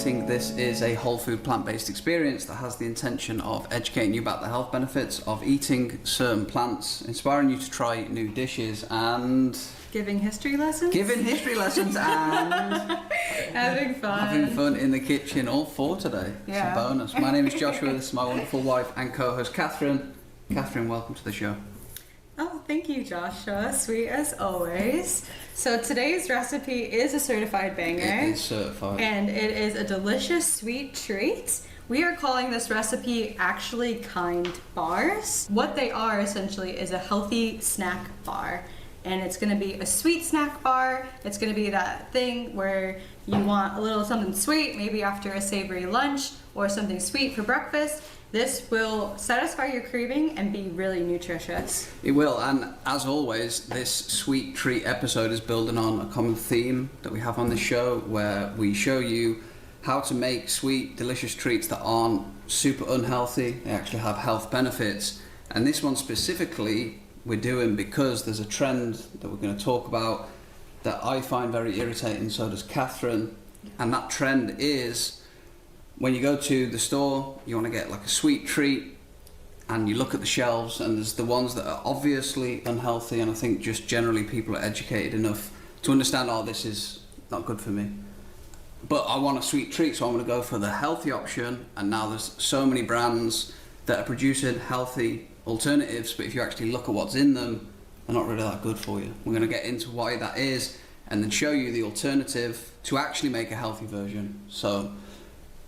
Eating. This is a whole food plant-based experience that has the intention of educating you about the health benefits of eating certain plants, inspiring you to try new dishes, and giving history lessons and having fun in the kitchen, all four today. Yeah. It's a bonus. My name is Joshua. This is my wonderful wife and co-host Catherine. Catherine, welcome to the show. Oh, thank you, Joshua. Sweet as always. So today's recipe is a certified banger. It is certified. And it is a delicious sweet treat. We are calling this recipe Actually Kind bars. What they are essentially is a healthy snack bar. And it's gonna be a sweet snack bar. It's gonna be that thing where you want a little something sweet, maybe after a savory lunch, or something sweet for breakfast. This will satisfy your craving and be really nutritious. It will, and as always, this sweet treat episode is building on a common theme that we have on the show, where we show you how to make sweet, delicious treats that aren't super unhealthy. They actually have health benefits. And this one specifically we're doing because there's a trend that we're going to talk about that I find very irritating, so does Catherine. And that trend is, when you go to the store, you want to get like a sweet treat, and you look at the shelves, and there's the ones that are obviously unhealthy, and I think just generally people are educated enough to understand, oh, this is not good for me. But I want a sweet treat, so I'm going to go for the healthy option, and now there's so many brands that are producing healthy alternatives, but if you actually look at what's in them, they're not really that good for you. We're going to get into why that is, and then show you the alternative to actually make a healthy version. So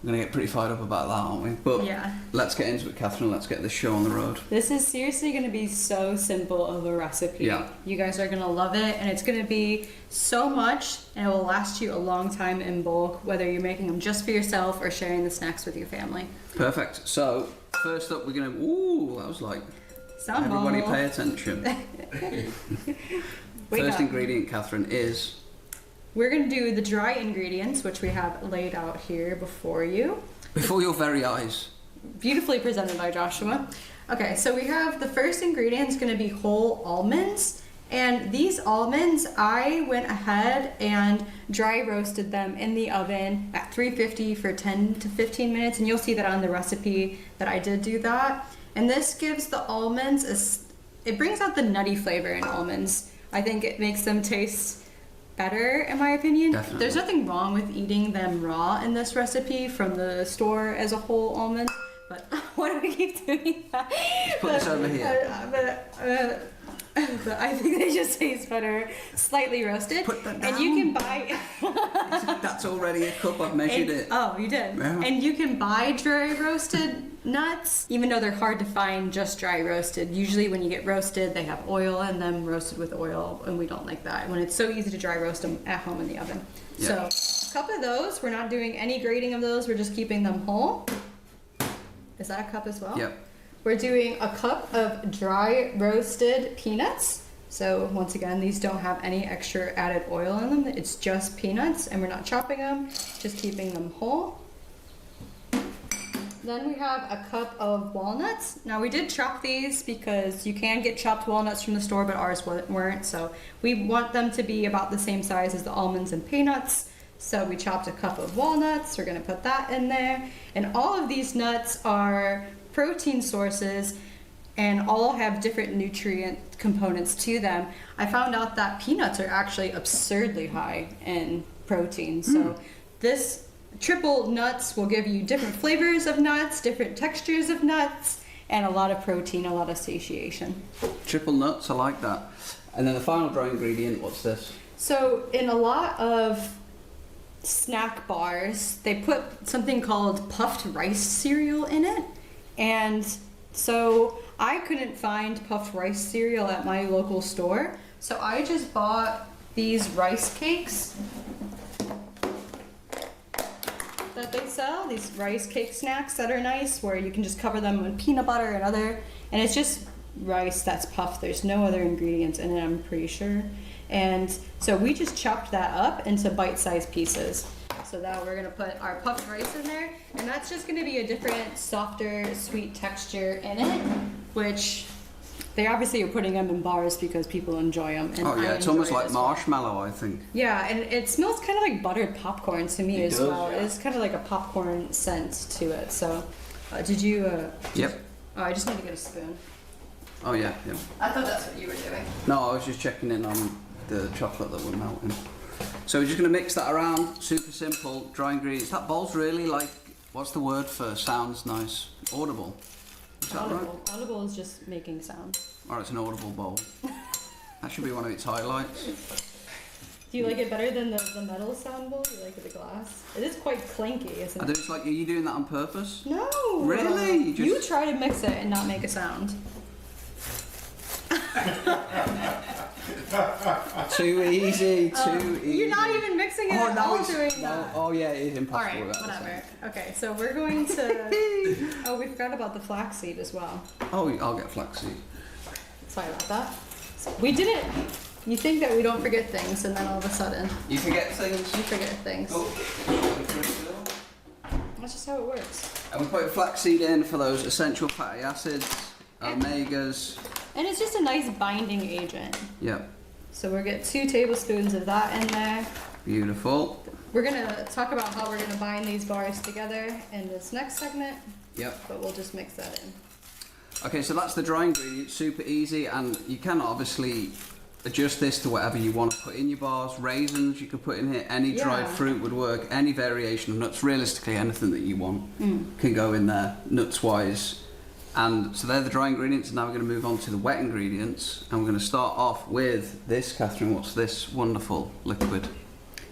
we're going to get pretty fired up about that, aren't we? But yeah. Let's get into it, Catherine. Let's get this show on the road. This is seriously going to be so simple of a recipe. Yeah. You guys are going to love it, and it's going to be so much, and it will last you a long time in bulk, whether you're making them just for yourself or sharing the snacks with your family. Perfect. So, first up, we're going to... Ooh, that was like... Sound everybody ball. pay attention. First ingredient, Catherine, is... We're going to do the dry ingredients, which we have laid out here before you. Before your very eyes. Beautifully presented by Joshua. Okay, so we have the first ingredient is going to be whole almonds. And these almonds, I went ahead and dry roasted them in the oven at 350 for 10 to 15 minutes. And you'll see that on the recipe that I did do that. And this gives the almonds, it brings out the nutty flavor in almonds. I think it makes them taste better, in my opinion. Definitely. There's nothing wrong with eating them raw in this recipe from the store as a whole almond, but why do we keep doing that? Let's put this over here. But I think they just taste better slightly roasted. Put that down. And you can buy... That's already a cup, I've measured it. Oh, you did? Yeah. And you can buy dry roasted nuts, even though they're hard to find just dry roasted. Usually when you get roasted, they have oil in them, roasted with oil, and we don't like that when it's so easy to dry roast them at home in the oven. Yeah. So, a cup of those. We're not doing any grating of those. We're just keeping them whole. Is that a cup as well? Yep. We're doing a cup of dry roasted peanuts. So once again, these don't have any extra added oil in them. It's just peanuts, and we're not chopping them, just keeping them whole. Then we have a cup of walnuts. Now we did chop these because you can get chopped walnuts from the store, but ours weren't. So we want them to be about the same size as the almonds and peanuts. So we chopped a cup of walnuts. We're gonna put that in there. And all of these nuts are protein sources and all have different nutrient components to them. I found out that peanuts are actually absurdly high in protein. So this triple nuts will give you different flavors of nuts, different textures of nuts, and a lot of protein, a lot of satiation. Triple nuts, I like that. And then the final dry ingredient, what's this? So in a lot of snack bars, they put something called puffed rice cereal in it. And so I couldn't find puffed rice cereal at my local store. So I just bought these rice cakes that they sell, these rice cake snacks that are nice, where you can just cover them with peanut butter and it's just rice that's puffed. There's no other ingredients in it, I'm pretty sure. And so we just chopped that up into bite-sized pieces. So now we're gonna put our puffed rice in there, and that's just gonna be a different, softer, sweet texture in it, which they obviously are putting them in bars because people enjoy them. And Oh yeah, I it's enjoy almost it like as well. marshmallow, I think. Yeah, and it smells kind of like buttered popcorn to me It as does, well. yeah. It's kind of like a popcorn scent to it. So, did you? Yep. Oh, I just need to get a spoon. Oh yeah, yeah. I thought that's what you were doing. No, I was just checking in on the chocolate that we're melting. So we're just going to mix that around, super simple, dry ingredients. That bowl's really like, what's the word for sounds nice? Audible. Is that right? Audible. Audible is just making sound. Or it's an audible bowl. That should be one of its highlights. Do you like it better than the metal sound bowl? You like the glass? It is quite clanky, isn't I it? do, it's like, are you doing that on purpose? No. Really? You try to mix it and not make a sound. Too easy, too easy. You're not even mixing it at all doing no, that. oh yeah, it is All impossible. right, without the whatever. Okay, so we're going to. Oh, we forgot about the flaxseed as well. sound. Oh, I'll get flaxseed. Sorry about that. We didn't. You think that we don't forget things, and then all of a sudden You forget things? we forget things. Oh. That's just how it works. And we put flaxseed in for those essential fatty acids, omegas. And it's just a nice binding agent. Yep, So we'll get 2 tablespoons of that in there. beautiful. We're gonna talk about how we're gonna bind these bars together in this next segment, Yep. but we'll just mix that in. Okay, so that's the dry ingredients, super easy, and you can obviously adjust this to whatever you want to put in your bars. Raisins you could put in here, any dried Yeah. fruit would work, any variation of nuts, realistically anything that you want can go in there, nuts wise. And so they're the dry ingredients, and now we're going to move on to the wet ingredients, and we're going to start off with this, Catherine. What's this wonderful liquid?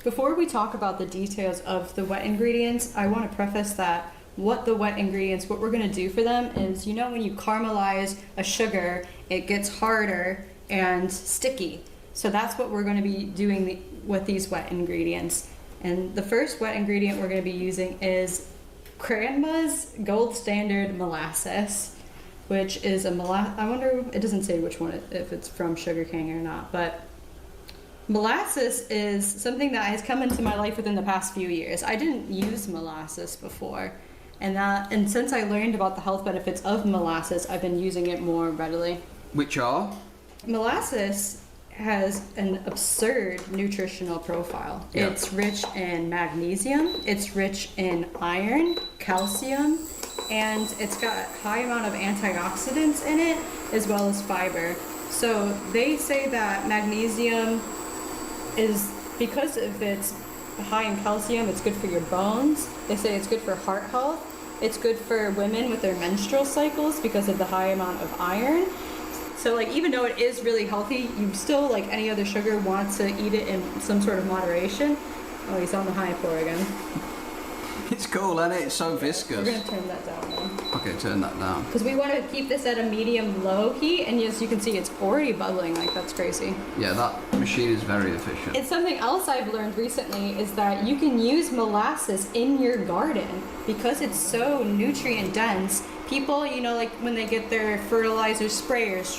Before we talk about the details of the wet ingredients, I want to preface that what the wet ingredients, what we're going to do for them is, you know, when you caramelize a sugar, it gets harder and sticky. So that's what we're going to be doing with these wet ingredients. And the first wet ingredient we're going to be using is Cranma's Gold Standard Molasses, which is a I wonder, it doesn't say which one, if it's from sugarcane or not, but molasses is something that has come into my life within the past few years. I didn't use molasses before, and since I learned about the health benefits of molasses, I've been using it more readily. Which are? Molasses has an absurd nutritional profile. Yeah. It's rich in magnesium, it's rich in iron, calcium, and it's got a high amount of antioxidants in it, as well as fiber. So they say that magnesium is, because of its high in calcium, it's good for your bones. They say it's good for heart health. It's good for women with their menstrual cycles because of the high amount of iron. So like, even though it is really healthy, you still, like any other sugar, want to eat it in some sort of moderation. Oh, he's on the high pour again. It's cool, isn't it? It's so We're viscous. gonna turn that down now. Okay, turn that down. Because we want to keep this at a medium-low heat, and as you can see, it's already bubbling, like that's crazy. Yeah, that machine is very efficient. And something else I've learned recently is that you can use molasses in your garden because it's so nutrient dense. People, you know, like when they get their fertilizer sprayers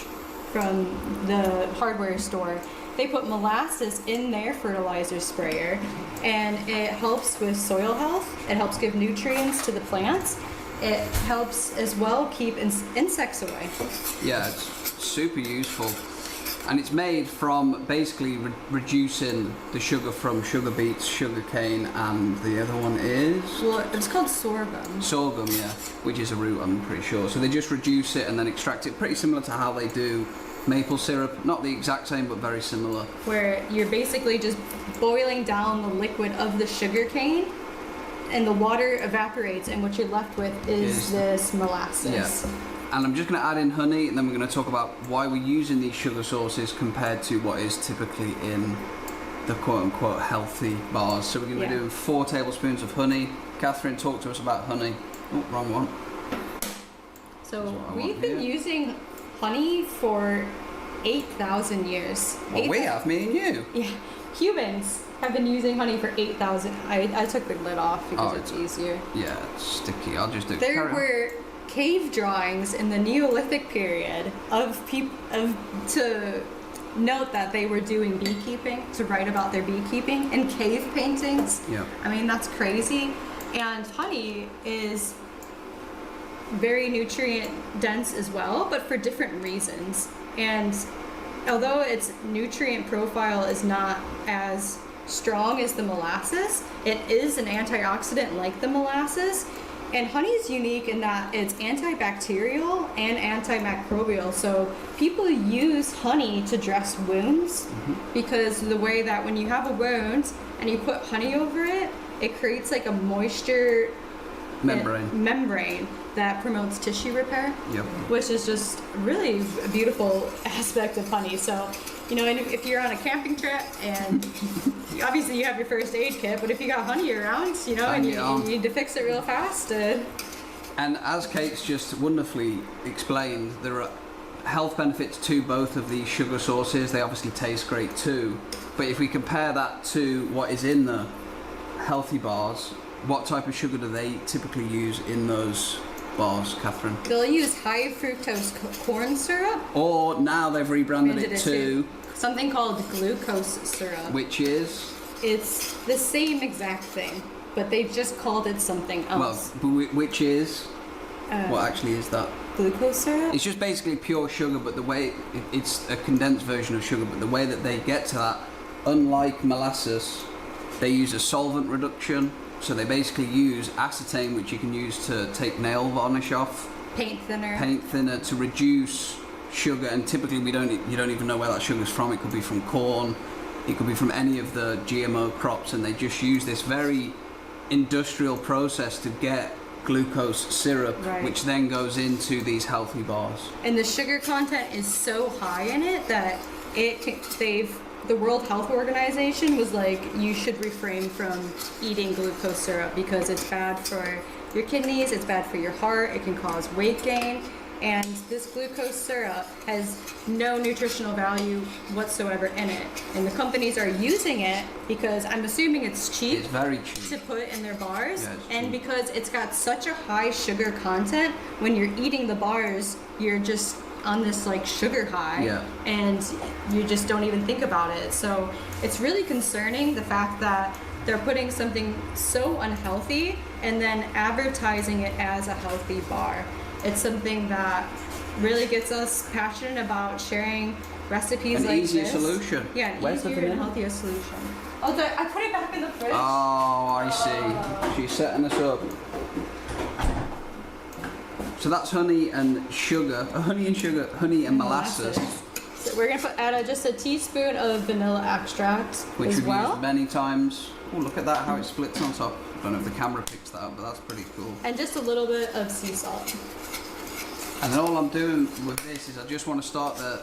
from the hardware store, they put molasses in their fertilizer sprayer, and it helps with soil health. It helps give nutrients to the plants. It helps as well keep insects away. Yeah, it's super useful. And it's made from basically reducing the sugar from sugar beets, sugar cane, and the other one is Well, it's called sorghum. sorghum, yeah, which is a root, I'm pretty sure. So they just reduce it and then extract it, pretty similar to how they do maple syrup. Not the exact same, but very similar. Where you're basically just boiling down the liquid of the sugar cane, and the water evaporates, and what you're left with is this molasses. Yeah. And I'm just going to add in honey, and then we're going to talk about why we're using these sugar sources compared to what is typically in the quote-unquote healthy bars. So we're going to be doing 4 tablespoons of honey. Catherine, talk to us about honey. Oh, wrong one. So That's what I we've want been here. using honey for 8,000 years. Well, we have, me and you. Yeah, humans have been using honey for 8,000. I took the lid off because Oh, it's easier. Yeah, it's sticky. I'll just do it. There Carry on. were cave drawings in the Neolithic period of to note that they were doing beekeeping, to write about their beekeeping, and cave paintings. Yeah. I mean, that's crazy. And honey is very nutrient dense as well, but for different reasons. And although its nutrient profile is not as strong as the molasses, it is an antioxidant like the molasses. And honey is unique in that it's antibacterial and antimicrobial. So people use honey to dress wounds because the way that when you have a wound and you put honey over it, it creates like a moisture membrane that promotes tissue repair, which is just really a beautiful aspect of honey. So, you know, if you're on a camping trip and obviously you have your first aid kit, but if you got honey around, you know, and you need to fix it real fast. And as Kate's just wonderfully explained, there are health benefits to both of these sugar sources. They obviously taste great too. But if we compare that to what is in the healthy bars, what type of sugar do they typically use in those bars, Catherine? They'll use high fructose corn syrup. Or now they've rebranded it to something called glucose syrup. Which is? It's the same exact thing, but they've just called it something else. Well, which is? What actually is that? Glucose syrup? It's just basically pure sugar, but the way it's a condensed version of sugar, but the way that they get to that, unlike molasses, they use a solvent reduction. So they basically use acetane, which you can use to take nail varnish off. Paint thinner to reduce sugar, and typically you don't even know where that sugar's from. It could be from corn, it could be from any of the GMO crops, and they just use this very industrial process to get glucose syrup, which then goes into these healthy bars. And the sugar content is so high in it that the World Health Organization was like, you should refrain from eating glucose syrup because it's bad for your kidneys, it's bad for your heart, it can cause weight gain. And this glucose syrup has no nutritional value whatsoever in it. And the companies are using it because I'm assuming it's cheap. It's very cheap to put in their bars. Yeah, and because it's got such a high sugar content, when you're eating the bars, you're just on this like sugar high, and you just don't even think about it. So it's really concerning, the fact that they're putting something so unhealthy and then advertising it as a healthy bar. It's something that really gets us passionate about sharing recipes like this. An easier solution. Yeah, an easier and healthier solution. Oh, I put it back in the fridge. Oh, I see. She's setting us up. So that's honey and sugar, honey and molasses. So we're gonna add just a teaspoon of vanilla extract which as we've well. used many times. Oh, look at that, how it splits on top. I don't know if the camera picks that up, but that's pretty cool. And just a little bit of sea salt. And then all I'm doing with this is I just want to start the,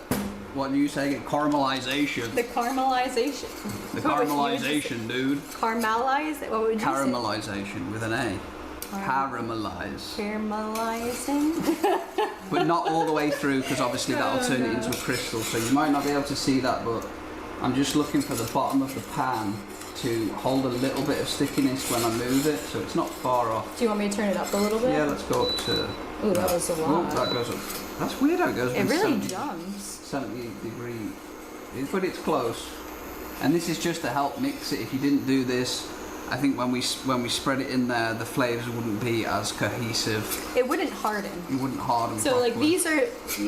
what do you say again? Caramelization. The caramelization. The caramelization, dude. Caramelize? What would you say? Caramelization with an A. Caramelize. Caramelizing. But not all the way through, because obviously that'll turn it into a crystal. So you might not be able to see that, but I'm just looking for the bottom of the pan to hold a little bit of stickiness when I move it, so it's not far off. Do you want me to turn it up a little bit? Yeah, let's go up to... Ooh, that was a lot. Oh, that goes up. That's weird how it goes. It really jumps. 70 degree, but it's close. And this is just to help mix it. If you didn't do this, I think when we spread it in there, the flavors wouldn't be as cohesive. It wouldn't harden. It wouldn't harden. So properly. like these are,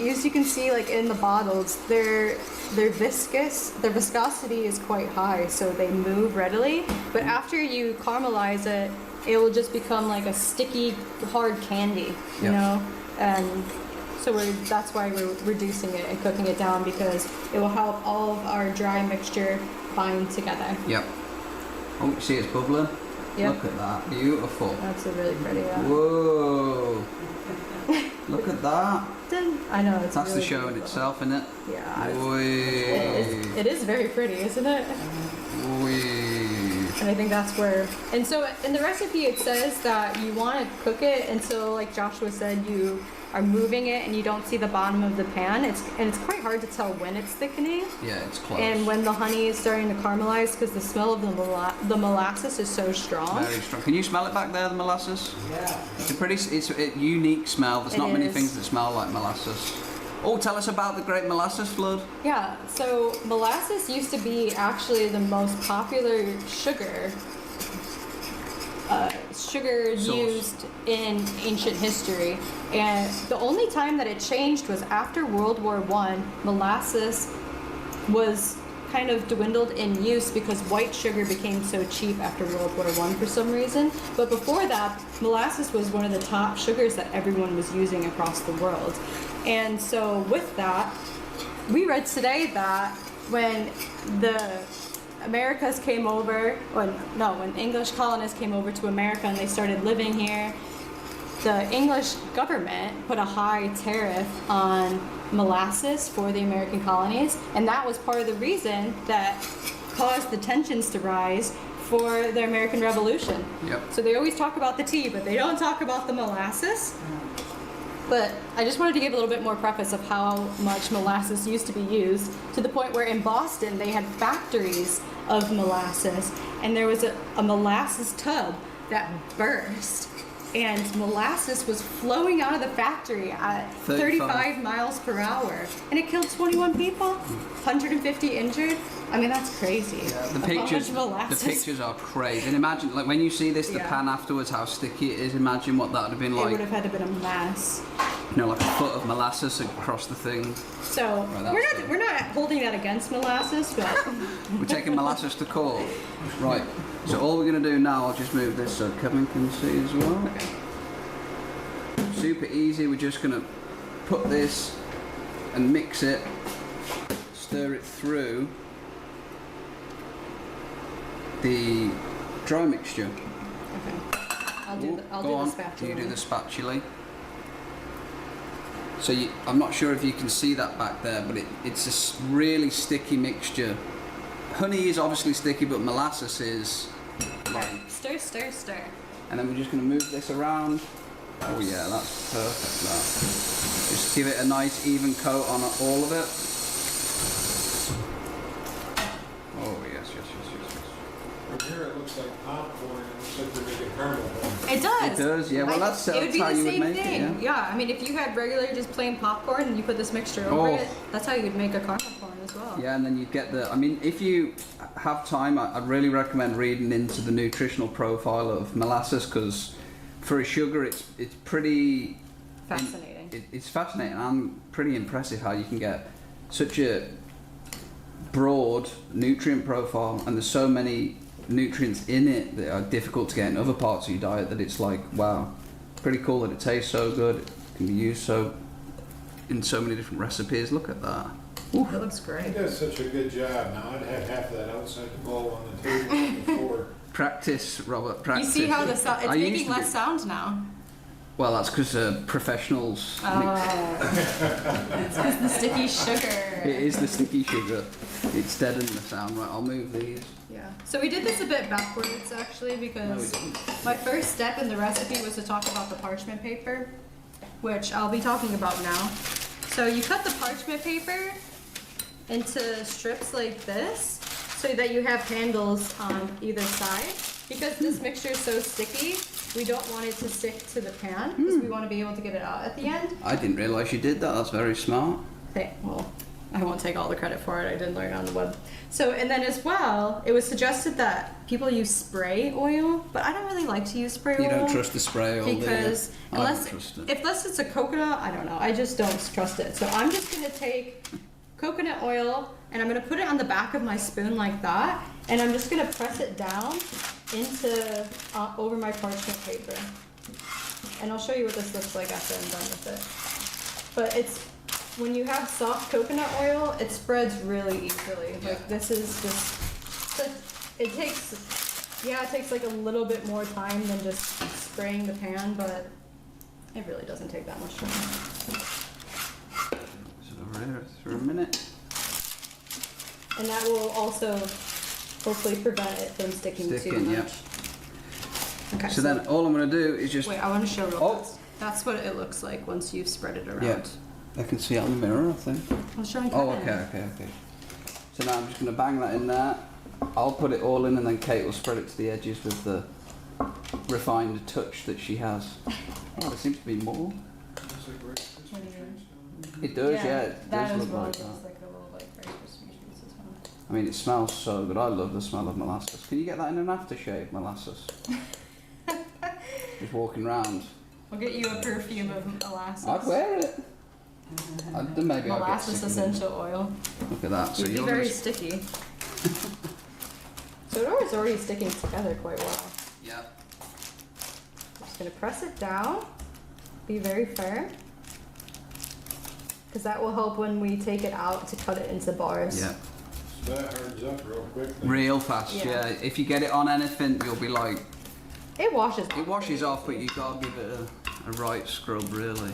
as you can see, like in the bottles, they're viscous. Their viscosity is quite high, so they move readily. But after you caramelize it, it will just become like a sticky, hard candy. You know, and so that's why we're reducing it and cooking it down, because it will help all of our dry mixture bind together. Yep. Oh, you see it's bubbling? Yep. Look at that. Beautiful. That's a really pretty one. Whoa. Look at that. I know, it's That's really the show in beautiful. itself, isn't it? Yeah. Whee. It is very pretty, isn't it? Whee. And I think that's where, and so in the recipe it says that you want to cook it until, like Joshua said, you are moving it and you don't see the bottom of the pan. It's quite hard to tell when it's thickening. Yeah, it's close. And when the honey is starting to caramelize, because the smell of the molasses is so strong. Very strong. Can you smell it back there, the molasses? Yeah. It's a unique smell. There's not many things that smell like molasses. Oh, tell us about the Great Molasses Flood. Yeah, so molasses used to be actually the most popular sugar sugar used in ancient history, and the only time that it changed was after World War I. Molasses was kind of dwindled in use because white sugar became so cheap after World War I for some reason. But before that, molasses was one of the top sugars that everyone was using across the world. And so with that, we read today that when the Americas came over, when English colonists came over to America and they started living here, the English government put a high tariff on molasses for the American colonies, and that was part of the reason that caused the tensions to rise for the American Revolution. Yep. So they always talk about the tea, but they don't talk about the molasses. But I just wanted to give a little bit more preface of how much molasses used to be used, to the point where in Boston they had factories of molasses, and there was a molasses tub that burst, and molasses was flowing out of the factory at 35 miles per hour, and it killed 21 people, 150 injured. I mean, that's crazy. Yeah, the pictures are crazy. And imagine, like, when you see this, the pan afterwards, how sticky it is. Imagine what that would have been like. It would have had to been a mess. You know, like a foot of molasses across the thing. So we're not holding that against molasses, but we're taking molasses to court. Right. So all we're going to do now, I'll just move this so Kevin can see as well. Okay. Super easy. We're just going to put this and mix it, stir it through the dry mixture. Okay. I'll do the spatula. You do the spatula. So I'm not sure if you can see that back there, but it's a really sticky mixture. Honey is obviously sticky, but molasses is like... Stir, stir, stir. And then we're just going to move this around. Oh yeah, that's perfect. That. Just give it a nice even coat on all of it. Oh yes, yes, yes, yes, yes. From here it looks like popcorn. It looks like they're making caramel corn. It does. It does, yeah. Well, that's it would be how the you would same make thing. it, yeah. I mean, if you had regular just plain popcorn and you put this mixture over it, that's how you'd make a caramel corn as well. Yeah, and then you'd get the... I mean, if you have time, I'd really recommend reading into the nutritional profile of molasses, because for a sugar, it's pretty... Fascinating. It's fascinating and pretty impressive how you can get such a broad nutrient profile, and there's so many nutrients in it that are difficult to get in other parts of your diet that it's like, wow, pretty cool that it tastes so good. It can be used in so many different recipes. Look at that. Oof. It looks He great. does such a good job. Now I'd have half of that outside the bowl on the table on the floor. Practice, Robert, practice. You see how it's making less be... sound now. Well, that's because professionals. It's because the sticky sugar. It is the sticky sugar. It's deadened the sound. Right, I'll move these. Yeah. So we did this a bit backwards actually, because my first step in the recipe was to talk about the parchment paper, which I'll be talking about now. So you cut the parchment paper into strips like this so that you have handles on either side. Because this mixture is so sticky, we don't want it to stick to the pan because we want to be able to get it out at the end. I didn't realise you did that. That's very smart. Well, I won't take all the credit for it. I did learn it on the web. So, and then as well, it was suggested that people use spray oil, but I don't really like to use spray oil. You don't trust the spray oil, because do you? unless it's a coconut, I don't know. I just don't trust it. So I'm just gonna take coconut oil and I'm gonna put it on the back of my spoon like that, and I'm just gonna press it down into over my parchment paper. And I'll show you what this looks like after I'm done with it. But it's when you have soft coconut oil, it spreads really easily. Like this is just, it takes like a little bit more time than just spraying the pan, but it really doesn't take that much time. So over here for a minute. And that will also hopefully prevent it from sticking too much. Yep. Okay. So then all I'm going to do is just... Wait, I want to show real fast. That's what it looks like once you've spread it around. Yeah. I can see it on the mirror, I think. I was showing Oh, Kevin. okay. So now I'm just going to bang that in there. I'll put it all in and then Kate will spread it to the edges with the refined touch that she has. Oh, there seems to be more. It does, yeah. It that does as look well. like It's that. like a little like Rice Krispies treats as well. I mean, it smells so good. I love the smell of molasses. Can you get that in an aftershave, molasses? just walking around. We'll get you a perfume of molasses. I'd wear it. Maybe I'll get Molasses sick of it. essential oil. Look at that. So You'd be you're very gonna... sticky. So it's already sticking together quite well. Yeah. I'm just gonna press it down. Be very fair. Because that will help when we take it out to cut it into bars. Yeah. So that hardens up real quick. then. Real fast. Yeah. Yeah. If you get it on anything, you'll be like, It washes off. it washes off, but you gotta give it a right scrub, really.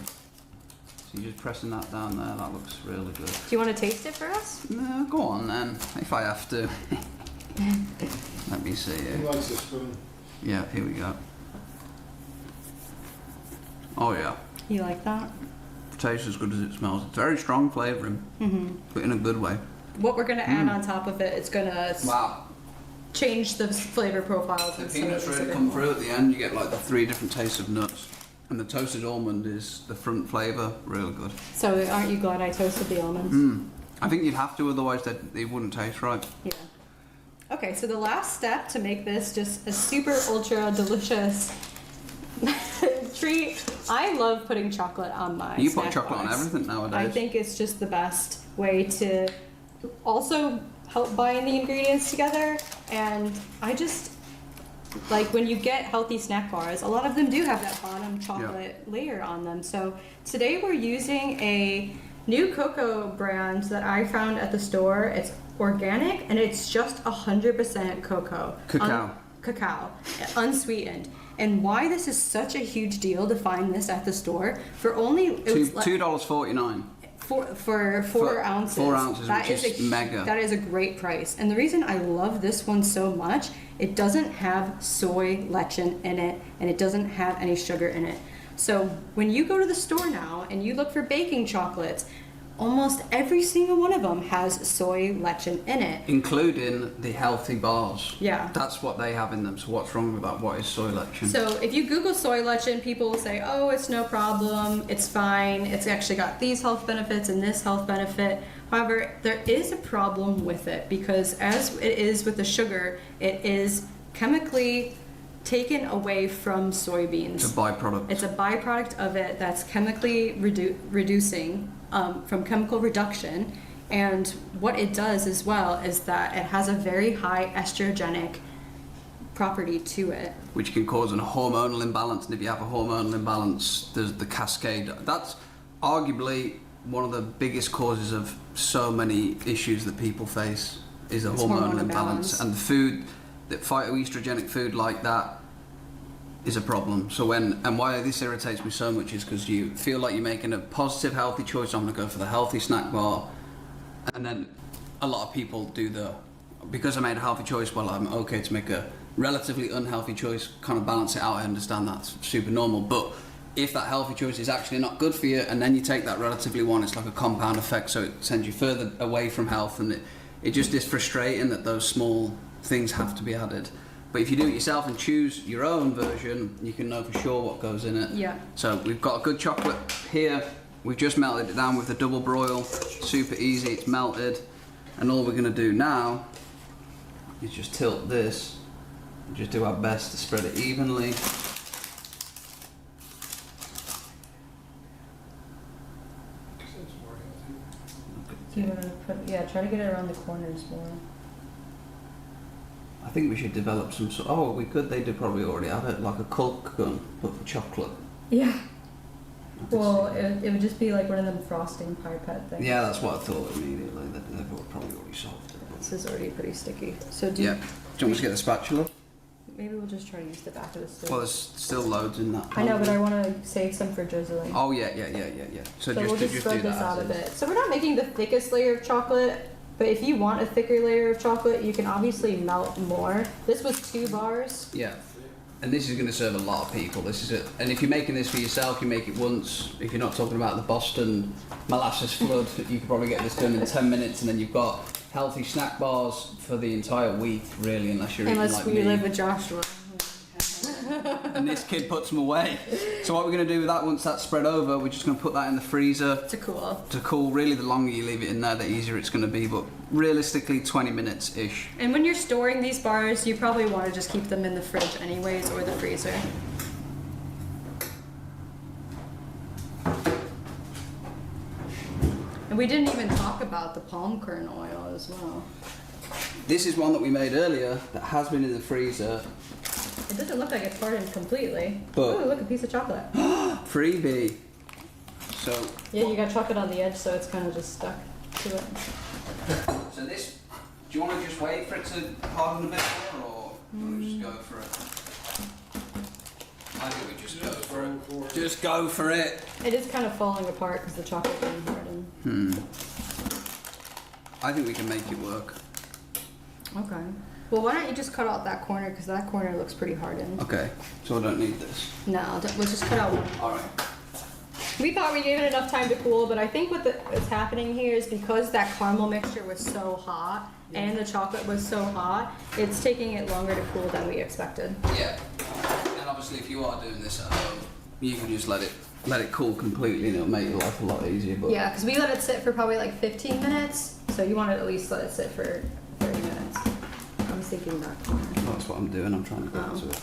So you're just pressing that down there. That looks really good. Do you want to taste it for us? No, go on then, if I have to. Let me see He here. likes a spoon. Yeah, here we go. Oh yeah, You like that? tastes as good as it smells. It's very strong flavouring, but in a good way. What we're gonna add on top of it is gonna Wow, change the flavor profiles. the and some of peanuts these a really bit come more. through at the end. You get like the 3 different tastes of nuts, and the toasted almond is the front flavour. Really good. So aren't you glad I toasted the almonds? I think you'd have to, otherwise they wouldn't taste right. Yeah. Okay, so the last step to make this just a super ultra delicious treat. I love putting chocolate on my You put snack chocolate on bars. everything nowadays. I think it's just the best way to also help bind the ingredients together. And I just like when you get healthy snack bars, a lot of them do have that bottom chocolate layer on them. So today we're using a new cocoa brand that I found at the store. It's organic and it's just 100% cocoa. Cacao, unsweetened. And why this is such a huge deal to find this at the store for only it was like- $2.49. for 4 ounces. 4 ounces, That which is mega. That is a great price. And the reason I love this one so much, it doesn't have soy lecithin in it, and it doesn't have any sugar in it. So when you go to the store now and you look for baking chocolates, almost every single one of them has soy lecithin in it. Including the healthy bars. Yeah. That's what they have in them. So what's wrong with that? What is soy lecithin? So if you Google soy lecithin, people will say, oh, it's no problem, it's fine, it's actually got these health benefits and this health benefit. However, there is a problem with it because as it is with the sugar, it is chemically taken away from soybeans. It's a byproduct. It's a byproduct of it that's chemically reducing from chemical reduction. And what it does as well is that it has a very high estrogenic property to it. Which can cause a hormonal imbalance. And if you have a hormonal imbalance, there's the cascade. That's arguably one of the biggest causes of so many issues that people face is a It's hormonal hormonal imbalance. imbalance. And the food, that phytoestrogenic food like that is a problem. So and why this irritates me so much is because you feel like you're making a positive, healthy choice. I'm going to go for the healthy snack bar. And then a lot of people do because I made a healthy choice, well, I'm okay to make a relatively unhealthy choice, kind of balance it out. I understand that's super normal. But if that healthy choice is actually not good for you, and then you take that relatively one, it's like a compound effect, so it sends you further away from health. And it just is frustrating that those small things have to be added. But if you do it yourself and choose your own version, you can know for sure what goes in it. Yeah. So we've got a good chocolate here. We've just melted it down with the double broil. Super easy, it's melted. And all we're going to do now is just tilt this and just do our best to spread it evenly. Do you want to put, try to get it around the corners more. I think we should develop some sort. Oh, we could. They do probably already have it, like a Coke gun, but for chocolate. Yeah. Well, it would just be like one of them frosting pipette things. Yeah, that's what I thought immediately. They've probably already solved it. This is already pretty sticky. So Yeah. Do you want me to get the spatula? maybe we'll just try to use the back of the stove. Well, there's still loads in that. I know, but I want to save some for drizzling. Oh yeah. So, So we'll just do spread that this out as a is. bit. So we're not making the thickest layer of chocolate, but if you want a thicker layer of chocolate, you can obviously melt more. This was 2 bars. Yeah. And this is going to serve a lot of people. This is it. And if you're making this for yourself, you make it once. If you're not talking about the Boston molasses flood, you could probably get this done in 10 minutes, and then you've got healthy snack bars for the entire week, really, unless you're eating Unless like we me. live with Joshua. And this kid puts them away. So what we're going to do with that, once that's spread over, we're just going to put that in the freezer To cool. to cool. Really, the longer you leave it in there, the easier it's going to be. But realistically, 20 minutes-ish. And when you're storing these bars, you probably want to just keep them in the fridge anyways, or the freezer. And we didn't even talk about the palm kernel oil as well. This is one that we made earlier that has been in the freezer. It doesn't look like it's hardened completely. But- Ooh, look, a piece of chocolate. Freebie. So, Yeah, you got chocolate on the edge, so it's kind of just stuck to it. so this, do you want to just wait for it to harden a bit more, or do we just go for it? I think we just go for it. Just go for it. It is kind of falling apart because the chocolate didn't harden. I think we can make it work. Okay. Well, why don't you just cut out that corner, because that corner looks pretty hardened. Okay, so I don't need this. No, let's just cut out one. Alright. We thought we gave it enough time to cool, but I think what's happening here is because that caramel mixture was so hot and the chocolate was so hot, it's taking it longer to cool than we expected. Yeah. And obviously if you are doing this at home, you can just let it cool completely and it'll make your life a lot easier. But Yeah, because we let it sit for probably like 15 minutes, so you want to at least let it sit for 30 minutes. I was thinking that corner. that's what I'm doing, I'm trying to get Oh. to it.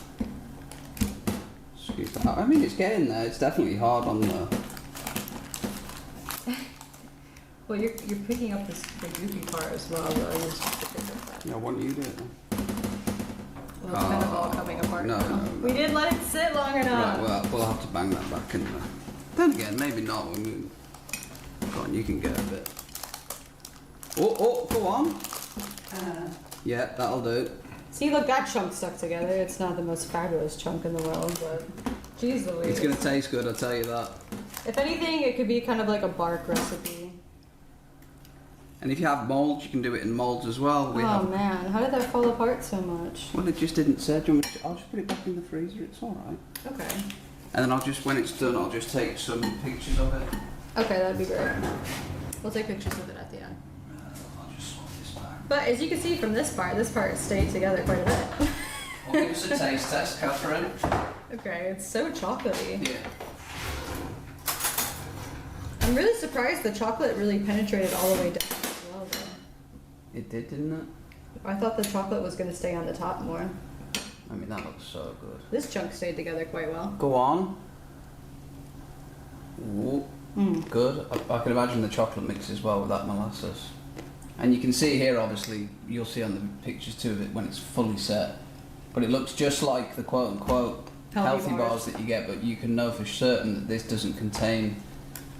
Scoop that out. I mean, it's getting there, it's definitely hard on the... Well, you're picking up the goofy part as well, though. You're just have to pick up that. Yeah, why don't you do it then? Well, it's kind of all coming apart no, now. no, no. We did let it sit long enough. Right, well, we'll have to bang that back in there. Then again, maybe not. I mean, go on, you can get a bit. Oh, go on. Yeah, that'll do. See, look, that chunk stuck together. It's not the most fabulous chunk in the world, but geez Louise. It's gonna taste good, I'll tell you that. If anything, it could be kind of like a bark recipe. And if you have molds, you can do it in molds as well. We Oh have. man, how did that fall apart so much? Well, it just didn't say. Do you want me to- I'll just put it back in the freezer. It's all right. Okay. And then I'll just, when it's done, I'll just take some pictures of it. Okay, that'd be great. We'll take pictures of it at the end. I'll just swap this back. But as you can see from this part stayed together quite a bit. Well, give us a taste test, Catherine. Okay, it's so chocolatey. Yeah. I'm really surprised the chocolate really penetrated all the way down as well, though. It did, didn't it? I thought the chocolate was going to stay on the top more. I mean, that looks so good. This chunk stayed together quite well. Go on. Ooh, good. I can imagine the chocolate mixes well with that molasses. And you can see here, obviously, you'll see on the pictures too of it when it's fully set. But it looks just like the quote-unquote healthy bars that you get, but you can know for certain that this doesn't contain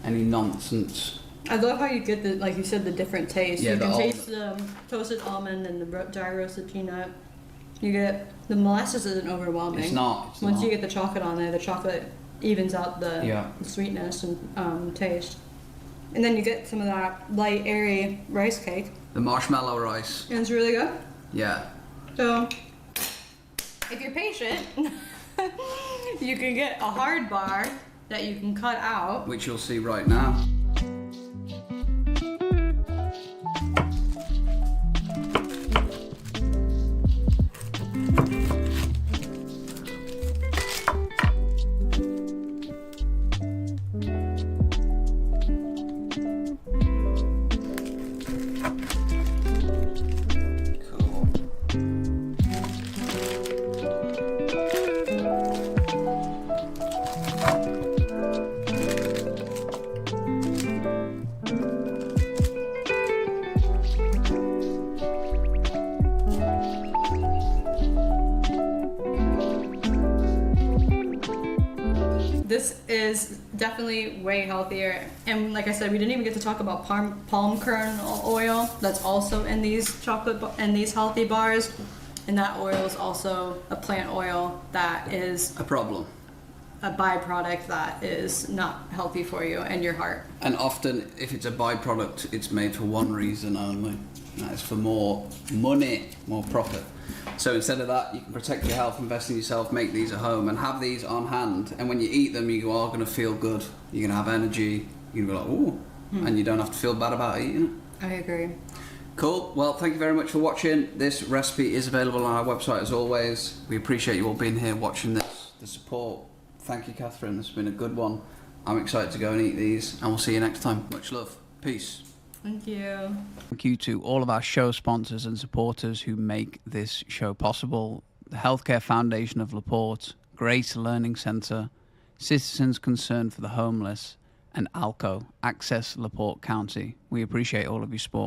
any nonsense. I love how you get the, like you said, the different tastes. Yeah, you the can almond. taste the toasted almond and the dry roasted peanut. You get the molasses isn't overwhelming. It's not. It's Once not. you get the chocolate on there, the chocolate evens out the, Yeah. the sweetness and taste. And then you get some of that light, airy rice cake. The marshmallow rice. And it's really good. Yeah. So, if you're patient, you can get a hard bar that you can cut out. Which you'll see right now. Cool. This is definitely way healthier. And like I said, we didn't even get to talk about palm kernel oil that's also in these in these healthy bars. And that oil is also a plant oil that is A problem. a byproduct that is not healthy for you and your heart. And often, if it's a byproduct, it's made for one reason only. That is for more money, more profit. So instead of that, you can protect your health, invest in yourself, make these at home, and have these on hand. And when you eat them, you are going to feel good. You're going to have energy. You're going to be like, ooh. And you don't have to feel bad about eating it. I agree. Cool. Well, thank you very much for watching. This recipe is available on our website as always. We appreciate you all being here watching this, the support. Thank you, Catherine. This has been a good one. I'm excited to go and eat these, and we'll see you next time. Much love. Peace. Thank you. Thank you to all of our show sponsors and supporters who make this show possible. The Healthcare Foundation of LaPorte, Grace Learning Centre, Citizens Concerned for the Homeless, and ALCO, Access LaPorte County. We appreciate all of your support.